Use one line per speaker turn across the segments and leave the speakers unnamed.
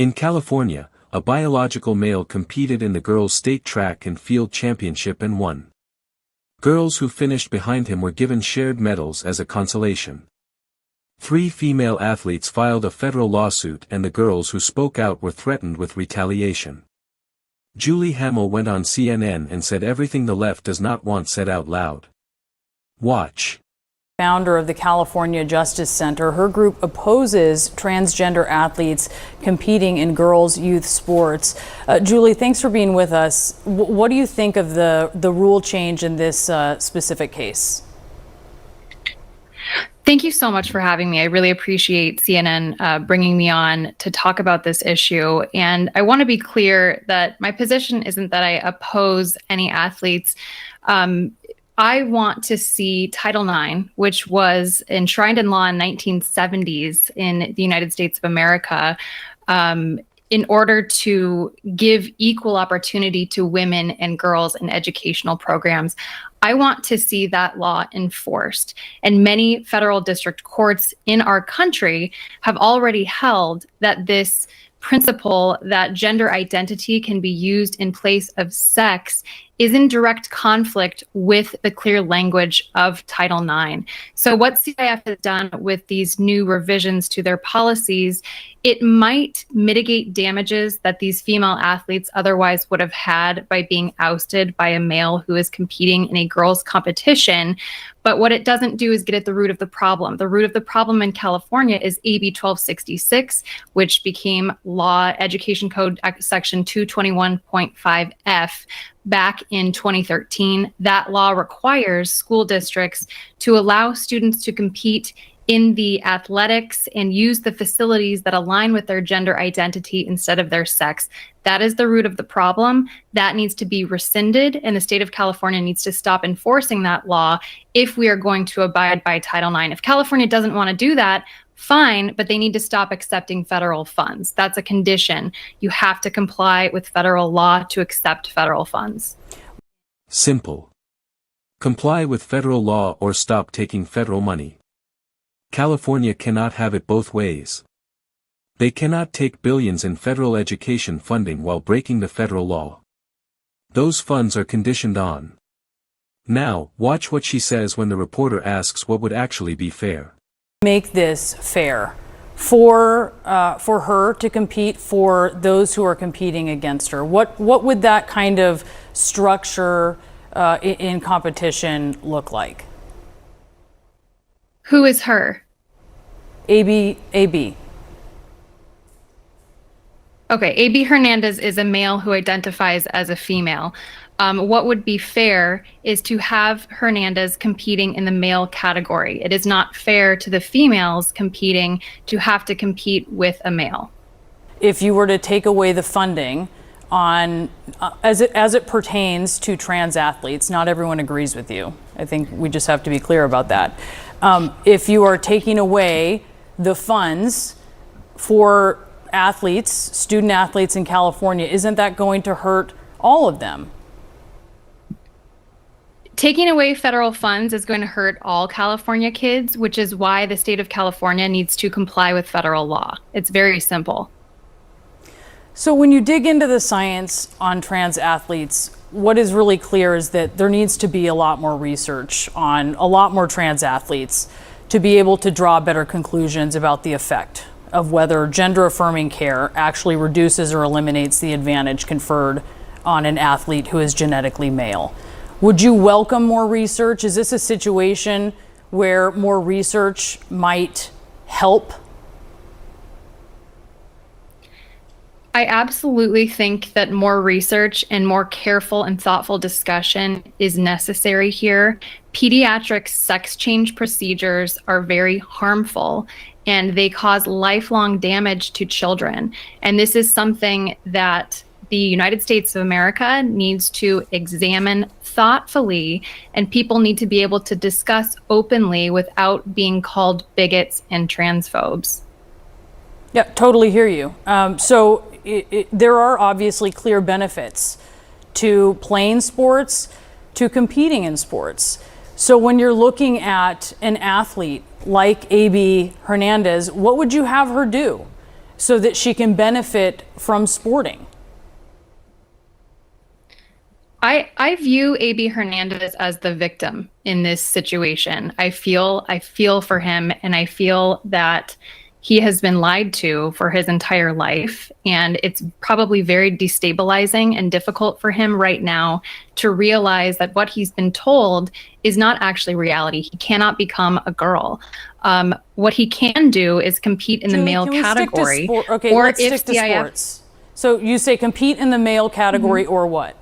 In California, a biological male competed in the girls' state track and field championship and won. Girls who finished behind him were given shared medals as a consolation. 3 female athletes filed a federal lawsuit and the girls who spoke out were threatened with retaliation. Julie Hamill went on CNN and said everything the left does not want said out loud. Watch.
Founder of the California Justice Center, her group opposes transgender athletes competing in girls' youth sports. Julie, thanks for being with us. What do you think of the rule change in this specific case?
Thank you so much for having me. I really appreciate CNN bringing me on to talk about this issue. And I want to be clear that my position isn't that I oppose any athletes. I want to see Title IX, which was enshrined in law in 1970s in the United States of America, in order to give equal opportunity to women and girls in educational programs. I want to see that law enforced. And many federal district courts in our country have already held that this principle that gender identity can be used in place of sex is in direct conflict with the clear language of Title IX. So what CIF has done with these new revisions to their policies, it might mitigate damages that these female athletes otherwise would have had by being ousted by a male who is competing in a girls' competition. But what it doesn't do is get at the root of the problem. The root of the problem in California is AB 1266, which became Law Education Code Section 221.5F back in 2013. That law requires school districts to allow students to compete in the athletics and use the facilities that align with their gender identity instead of their sex. That is the root of the problem. That needs to be rescinded, and the state of California needs to stop enforcing that law if we are going to abide by Title IX. If California doesn't want to do that, fine, but they need to stop accepting federal funds. That's a condition. You have to comply with federal law to accept federal funds.
Simple. Comply with federal law or stop taking federal money. California cannot have it both ways. They cannot take billions in federal education funding while breaking the federal law. Those funds are conditioned on. Now, watch what she says when the reporter asks what would actually be fair.
Make this fair for her to compete, for those who are competing against her. What would that kind of structure in competition look like?
Who is her?
AB.
Okay, AB Hernandez is a male who identifies as a female. What would be fair is to have Hernandez competing in the male category. It is not fair to the females competing to have to compete with a male.
If you were to take away the funding on as it pertains to trans athletes, not everyone agrees with you. I think we just have to be clear about that. If you are taking away the funds for athletes, student athletes in California, isn't that going to hurt all of them?
Taking away federal funds is going to hurt all California kids, which is why the state of California needs to comply with federal law. It's very simple.
So when you dig into the science on trans athletes, what is really clear is that there needs to be a lot more research on a lot more trans athletes to be able to draw better conclusions about the effect of whether gender-affirming care actually reduces or eliminates the advantage conferred on an athlete who is genetically male. Would you welcome more research? Is this a situation where more research might help?
I absolutely think that more research and more careful and thoughtful discussion is necessary here. Pediatric sex change procedures are very harmful and they cause lifelong damage to children. And this is something that the United States of America needs to examine thoughtfully, and people need to be able to discuss openly without being called bigots and transphobes.
Yeah, totally hear you. So there are obviously clear benefits to playing sports, to competing in sports. So when you're looking at an athlete like AB Hernandez, what would you have her do? so that she can benefit from sporting?
I view AB Hernandez as the victim in this situation. I feel for him, and I feel that he has been lied to for his entire life, and it's probably very destabilizing and difficult for him right now to realize that what he's been told is not actually reality. He cannot become a girl. What he can do is compete in the male category.
Okay, let's stick to sports. So you say compete in the male category, or what?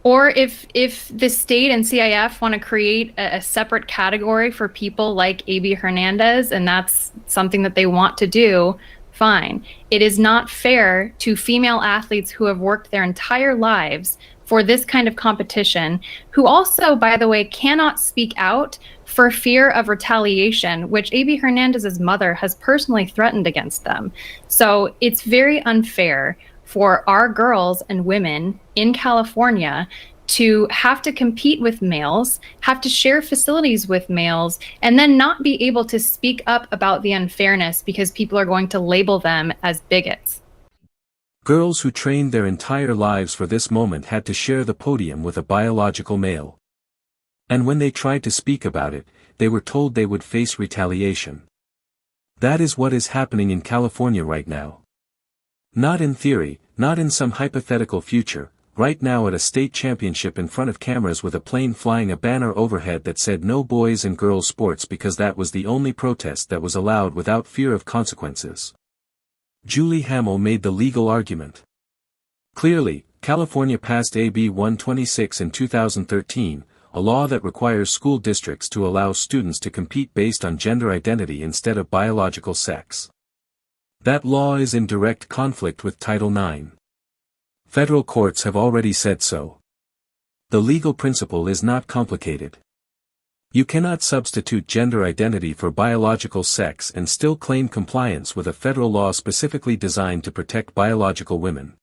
Or if the state and CIF want to create a separate category for people like AB Hernandez, and that's something that they want to do, fine. It is not fair to female athletes who have worked their entire lives for this kind of competition, who also, by the way, cannot speak out for fear of retaliation, which AB Hernandez's mother has personally threatened against them. So it's very unfair for our girls and women in California to have to compete with males, have to share facilities with males, and then not be able to speak up about the unfairness because people are going to label them as bigots.
Girls who trained their entire lives for this moment had to share the podium with a biological male. And when they tried to speak about it, they were told they would face retaliation. That is what is happening in California right now. Not in theory, not in some hypothetical future, right now at a state championship in front of cameras with a plane flying a banner overhead that said no boys and girls sports because that was the only protest that was allowed without fear of consequences. Julie Hamill made the legal argument. Clearly, California passed AB 126 in 2013, a law that requires school districts to allow students to compete based on gender identity instead of biological sex. That law is in direct conflict with Title IX. Federal courts have already said so. The legal principle is not complicated. You cannot substitute gender identity for biological sex and still claim compliance with a federal law specifically designed to protect biological women.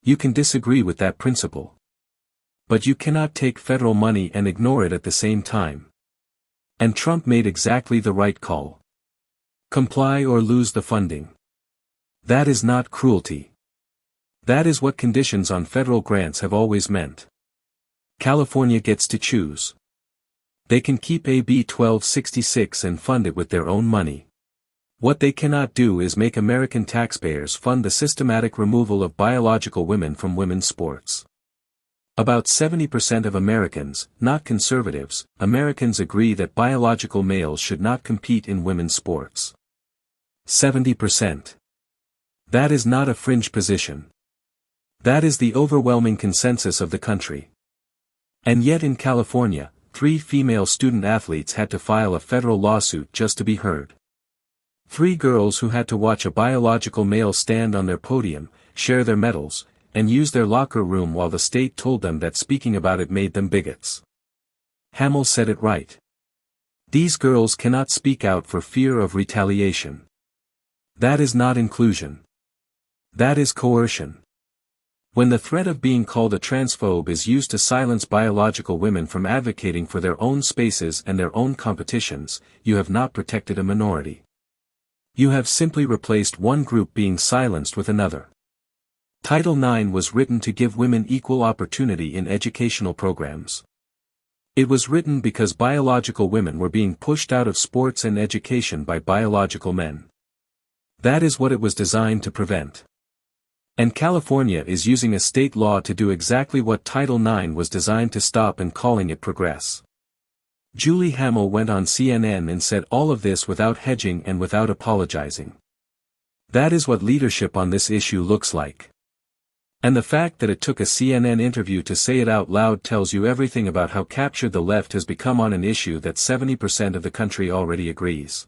You can disagree with that principle. But you cannot take federal money and ignore it at the same time. And Trump made exactly the right call. Comply or lose the funding. That is not cruelty. That is what conditions on federal grants have always meant. California gets to choose. They can keep AB 1266 and fund it with their own money. What they cannot do is make American taxpayers fund the systematic removal of biological women from women's sports. About 70% of Americans, not conservatives, Americans agree that biological males should not compete in women's sports. 70%. That is not a fringe position. That is the overwhelming consensus of the country. And yet in California, 3 female student athletes had to file a federal lawsuit just to be heard. 3 girls who had to watch a biological male stand on their podium, share their medals, and use their locker room while the state told them that speaking about it made them bigots. Hamill said it right. These girls cannot speak out for fear of retaliation. That is not inclusion. That is coercion. When the threat of being called a transphobe is used to silence biological women from advocating for their own spaces and their own competitions, you have not protected a minority. You have simply replaced one group being silenced with another. Title IX was written to give women equal opportunity in educational programs. It was written because biological women were being pushed out of sports and education by biological men. That is what it was designed to prevent. And California is using a state law to do exactly what Title IX was designed to stop and calling it progress. Julie Hamill went on CNN and said all of this without hedging and without apologizing. That is what leadership on this issue looks like. And the fact that it took a CNN interview to say it out loud tells you everything about how captured the left has become on an issue that 70% of the country already agrees.